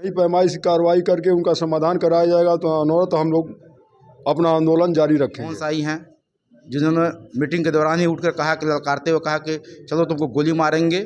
नई पैमाइश की कार्रवाई करके उनका समाधान कराया जाएगा, तो अनवरत हम लोग अपना आंदोलन जारी रखेंगे। कौन सा ही हैं जिन्होंने मीटिंग के दौरान ही उठकर कहा कि ललकारते हुए कहा कि चलो तुमको गोली मारेंगे,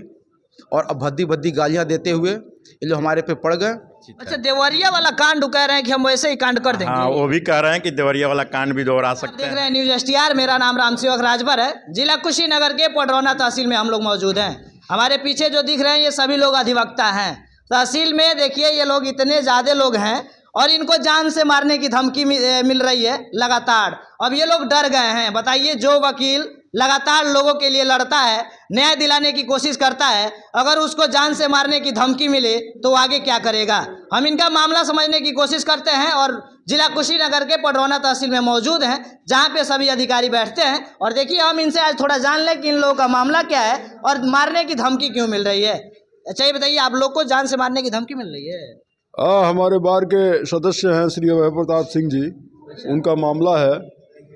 और अब भद्दी भद्दी गालियां देते हुए ये लोग हमारे पे पड़ गए। अच्छा, देवरिया वाला कांड कह रहे हैं कि हम वैसे ही कांड कर देंगे। हाँ, वो भी कह रहे हैं कि देवरिया वाला कांड भी दोहरा सकते देख हैं। रहे हैं न्यूज STR, मेरा नाम रामसेवक राजभर है। जिला कुशीनगर के पडरौना तहसील में हम लोग मौजूद हैं। हमारे पीछे जो दिख रहे हैं ये सभी लोग अधिवक्ता हैं। तहसील में देखिए ये लोग इतने ज़्यादा लोग हैं और इनको जान से मारने की धमकी मिल रही है लगातार। अब ये लोग डर गए हैं। बताइए, जो वकील लगातार लोगों के लिए लड़ता है, न्याय दिलाने की कोशिश करता है, अगर उसको जान से मारने की धमकी मिले तो आगे क्या करेगा। हम इनका मामला समझने की कोशिश करते हैं और जिला कुशीनगर के पडरौना तहसील में मौजूद हैं, जहां पे सभी अधिकारी बैठते हैं। और देखिए, हम इनसे आज थोड़ा जान लें कि इन लोगों का मामला क्या है और मारने की धमकी क्यों मिल रही है। अच्छा, ये बताइए, आप लोग को जान से मारने की धमकी मिल रही है? हमारे बार के सदस्य हैं श्री अभय प्रताप सिंह जी, उनका मामला है।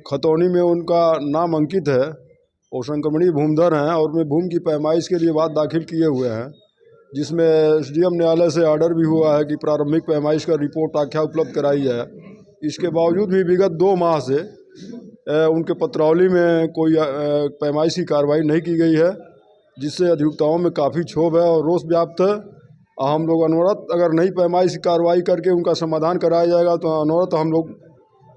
खतौनी में उनका नाम अंकित है और संक्रमणीय भूमिधर हैं और वे भूमि की पैमाइश के लिए बात दाखिल किए हुए हैं, जिसमें SDM न्यायालय से ऑर्डर भी हुआ है कि प्रारंभिक पैमाइश का रिपोर्ट आख्या उपलब्ध कराई जाए। इसके बावजूद भी विगत 2 माह से उनके पत्रावली में कोई पैमाइश की कार्रवाई नहीं की गई है, जिससे अधिवक्ताओं में काफ़ी क्षोभ है और रोष व्याप्त है। हम लोग अनवरत अगर नई पैमाइश की कार्रवाई करके उनका समाधान कराया जाएगा, तो अनवरत हम लोग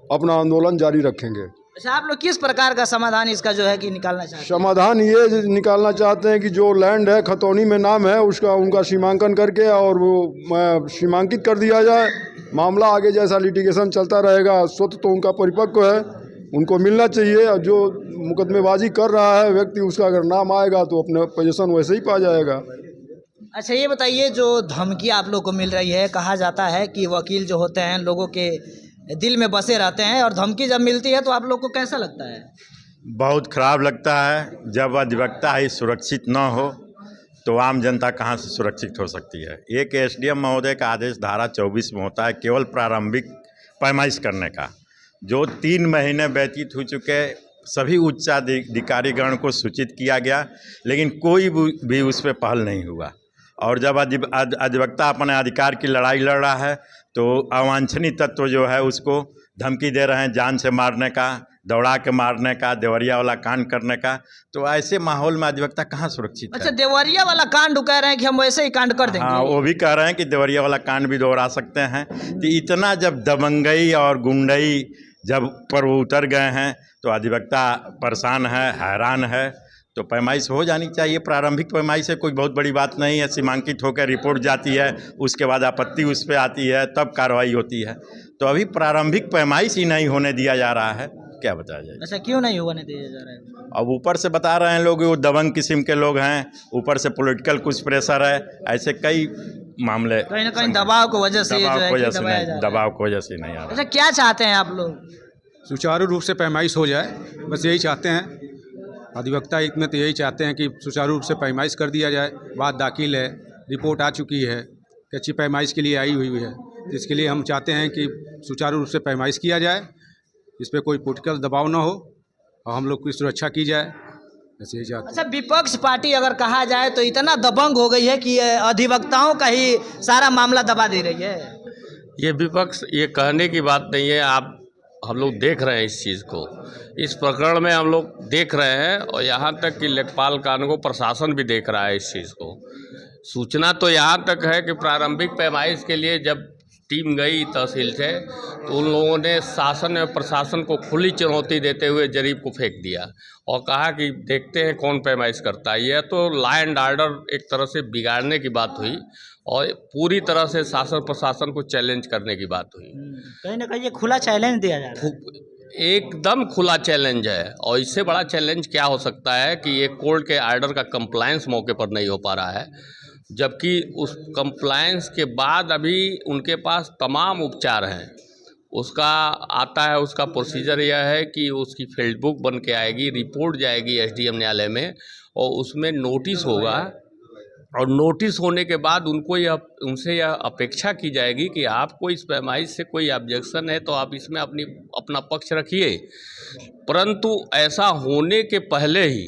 अपना आंदोलन जारी रखेंगे। अच्छा, आप लोग किस प्रकार का समाधान इसका जो है कि निकालना चाहते हैं? समाधान ये निकालना चाहते हैं कि जो लैंड है खतौनी में नाम है उसका उनका सीमांकन करके और वो सीमांकित कर दिया जाए। मामला आगे जैसा लिटिगेशन चलता रहेगा, स्वतः तो उनका परिपक्व है, उनको मिलना चाहिए। और जो मुकदमेबाजी कर रहा है व्यक्ति, उसका अगर नाम आएगा तो अपने पोजीशन वैसे ही पा जाएगा। अच्छा, ये बताइए, जो धमकी आप लोग को मिल रही है, कहा जाता है कि वकील जो होते हैं लोगों के दिल में बसे रहते हैं, और धमकी जब मिलती है तो आप लोग को कैसा लगता है? बहुत खराब लगता है। जब अधिवक्ता ही सुरक्षित न हो तो आम जनता कहाँ से सुरक्षित हो सकती है। एक SDM महोदय का आदेश धारा 24 में होता है केवल प्रारंभिक पैमाइश करने का, जो 3 महीने व्यतीत हो चुके, सभी उच्चाधिकारीगण को सूचित किया गया, लेकिन कोई भी उस पर पहल नहीं हुआ। और जब अधिवक्ता अपने अधिकार की लड़ाई लड़ रहा है तो अवांछनीय तत्व जो है उसको धमकी दे रहे हैं जान से मारने का, दौड़ा के मारने का, देवरिया वाला कांड करने का। तो ऐसे माहौल में अधिवक्ता कहाँ सुरक्षित है। अच्छा, देवरिया वाला कांड कह रहे हैं कि हम वैसे ही कांड कर देंगे। हाँ, वो भी कह रहे हैं कि देवरिया वाला कांड भी दोहरा सकते हैं। तो इतना जब दबंगई और गुंडई जब पर वो उतर गए हैं तो अधिवक्ता परेशान है, हैरान है। तो पैमाइश हो जानी चाहिए। प्रारंभिक पैमाइश से कोई बहुत बड़ी बात नहीं है, सीमांकित होकर रिपोर्ट जाती है, उसके बाद आपत्ति उस पर आती है, तब कार्रवाई होती है। तो अभी प्रारंभिक पैमाइश ही नहीं होने दिया जा रहा है, क्या बताया जाए। अच्छा, क्यों नहीं होने दिया जा रहा है? अब ऊपर से बता रहे हैं लोग वो दबंग किस्म के लोग हैं, ऊपर से पॉलिटिकल कुछ प्रेशर है, ऐसे कई मामले कहीं ना कहीं दबाव की वजह से दबाव की वजह से नहीं आ रहा। अच्छा, क्या चाहते हैं आप लोग? सुचारू रूप से पैमाइश हो जाए, बस यही चाहते हैं। अधिवक्ता हित में तो यही चाहते हैं कि सुचारू रूप से पैमाइश कर दिया जाए। बात दाखिल है, रिपोर्ट आ चुकी है कि अच्छी पैमाइश के लिए आई हुई है, तो इसके लिए हम चाहते हैं कि सुचारू रूप से पैमाइश किया जाए, इस पर कोई पॉलिटिकल दबाव ना हो और हम लोग की सुरक्षा की जाए, ऐसे ही चाहते हैं। अच्छा, विपक्ष पार्टी अगर कहा जाए तो इतना दबंग हो गई है कि अधिवक्ताओं का ही सारा मामला दबा दे रही है। ये विपक्ष ये कहने की बात नहीं है। हम लोग देख रहे हैं इस चीज़ को, इस प्रकरण में हम लोग देख रहे हैं, और यहाँ तक कि लेखपाल कानून प्रशासन भी देख रहा है इस चीज़ को। सूचना तो यहाँ तक है कि प्रारंभिक पैमाइश के लिए जब टीम गई तहसील से, तो उन लोगों ने शासन और प्रशासन को खुली चुनौती देते हुए जरीब को फेंक दिया और कहा कि देखते हैं कौन पैमाइश करता है। यह तो लॉ एंड ऑर्डर एक तरह से बिगाड़ने की बात हुई और पूरी तरह से शासन प्रशासन को चैलेंज करने की बात हुई। कहीं ना कहीं ये खुला चैलेंज दिया जा रहा है। एकदम खुला चैलेंज है, और इससे बड़ा चैलेंज क्या हो सकता है कि ये कोर्ट के आर्डर का कंप्लायंस मौके पर नहीं हो पा रहा है, जबकि उस कंप्लायंस के बाद अभी उनके पास तमाम उपचार हैं। उसका आता है, उसका प्रोसीजर यह है कि उसकी फील्ड बुक बन के आएगी, रिपोर्ट जाएगी SDM न्यायालय में, और उसमें नोटिस होगा, और नोटिस होने के बाद उनसे यह अपेक्षा की जाएगी कि आपको इस पैमाइश से कोई ऑब्जेक्शन है तो आप इसमें अपना पक्ष रखिए। परंतु ऐसा होने के पहले ही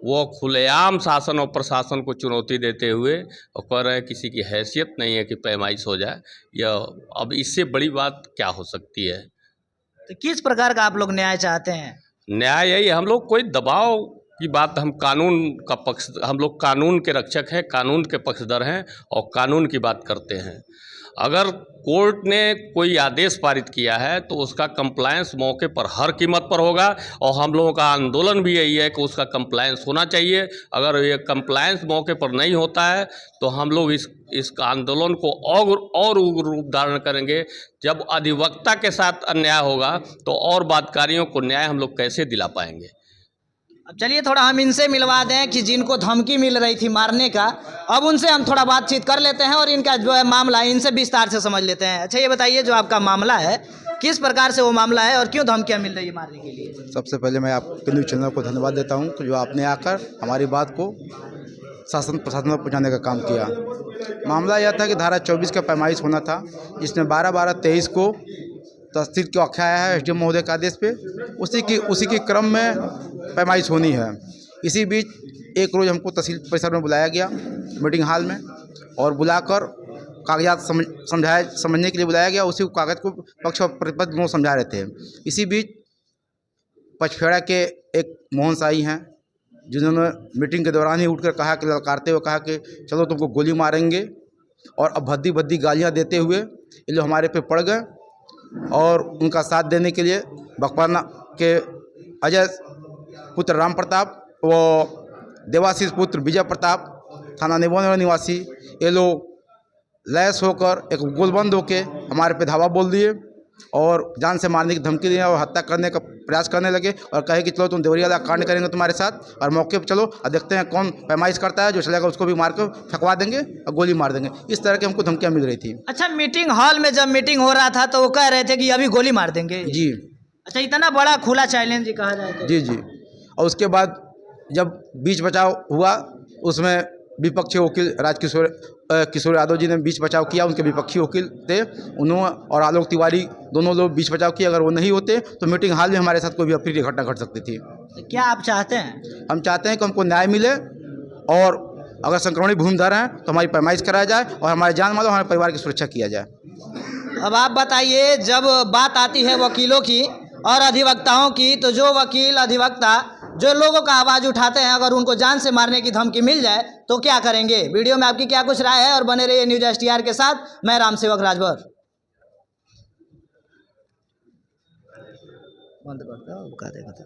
वो खुलेआम शासन और प्रशासन को चुनौती देते हुए और कह रहे हैं किसी की हैसियत नहीं है कि पैमाइश हो जाए। यह अब इससे बड़ी बात क्या हो सकती है। तो किस प्रकार का आप लोग न्याय चाहते हैं? न्याय यही, हम लोग कोई दबाव की बात, हम कानून का पक्ष, हम लोग कानून के रक्षक हैं, कानून के पक्षधर हैं और कानून की बात करते हैं। अगर कोर्ट ने कोई आदेश पारित किया है तो उसका कंप्लायंस मौके पर हर कीमत पर होगा और हम लोगों का आंदोलन भी यही है कि उसका कंप्लायंस होना चाहिए। अगर ये कंप्लायंस मौके पर नहीं होता है तो हम लोग इस आंदोलन को और उग्र रूप धारण करेंगे। जब अधिवक्ता के साथ अन्याय होगा तो और बातकारियों को न्याय हम लोग कैसे दिला पाएंगे। अब चलिए थोड़ा हम इनसे मिलवा दें कि जिनको धमकी मिल रही थी मारने का, अब उनसे हम थोड़ा बातचीत कर लेते हैं और इनका जो है मामला इनसे विस्तार से समझ लेते हैं। अच्छा ये बताइए, जो आपका मामला है किस प्रकार से वो मामला है और क्यों धमकियां मिल रही है मारने के लिए? सबसे पहले मैं आपके न्यूज़ चैनल को धन्यवाद देता हूं कि जो आपने आकर हमारी बात को शासन प्रशासन तक पहुँचाने का काम किया। मामला यह था कि धारा 24 का पैमाइश होना था, जिसमें 12/12/23 को तहसील को आख्या आया है एसडीएम महोदय के आदेश पे। उसी के क्रम में पैमाइश होनी है। इसी बीच एक रोज़ हमको तहसील परिसर में बुलाया गया मीटिंग हॉल में और बुलाकर कागजात समझने के लिए बुलाया गया। उसी कागज़ को पक्ष और प्रतिपक्ष दोनों समझा रहे थे। इसी बीच पचफेड़ा के एक मोहन साई हैं, जिन्होंने मीटिंग के दौरान ही उठकर कहा कि ललकारते हुए कहा कि चलो तुमको गोली मारेंगे, और अब भद्दी भद्दी गालियाँ देते हुए ये लोग हमारे पे पड़ गए। और उनका साथ देने के लिए बकवाना के अजय पुत्र राम प्रताप व देवाशीष पुत्र विजय प्रताप थाना निबोन निवासी, ये लोग लैस होकर एक गोलबंद होके हमारे पे धावा बोल दिए और जान से मारने की धमकी दी और हत्या करने का प्रयास करने लगे और कहे कि चलो तुम देवरिया कांड करेंगे तुम्हारे साथ, और मौके पर चलो और देखते हैं कौन पैमाइश करता है, जो चलेगा उसको भी मार कर फेंकवा देंगे और गोली मार देंगे। इस तरह की हमको धमकियाँ मिल रही थी। अच्छा, मीटिंग हॉल में जब मीटिंग हो रहा था तो वो कह रहे थे कि अभी गोली मार देंगे? जी। अच्छा, इतना बड़ा खुला चैलेंज कहा जाए तो? जी जी। और उसके बाद जब बीच बचाव हुआ, उसमें विपक्षी वकील किशोर यादव जी ने बीच बचाव किया। उनके विपक्षी वकील थे, उन्होंने और आलोक तिवारी दोनों लोग बीच बचाव किए। अगर वो नहीं होते तो मीटिंग हॉल में हमारे साथ कोई भी अप्रिय घटना घट सकती थी। तो क्या आप चाहते हैं? हम चाहते हैं कि हमको न्याय मिले और अगर संक्रमणी भूमिधर हैं तो हमारी पैमाइश कराया जाए और हमारे जान माल और हमारे परिवार की सुरक्षा किया जाए। अब आप बताइए, जब बात आती है वकीलों की और अधिवक्ताओं की, तो जो वकील अधिवक्ता जो लोगों का आवाज़ उठाते हैं, अगर उनको जान से मारने की धमकी मिल जाए तो क्या करेंगे? वीडियो में आपकी क्या कुछ राय है? और बने रहिए न्यूज़ STR के साथ। मैं रामसेवक राजभर। बंद करता हूँ।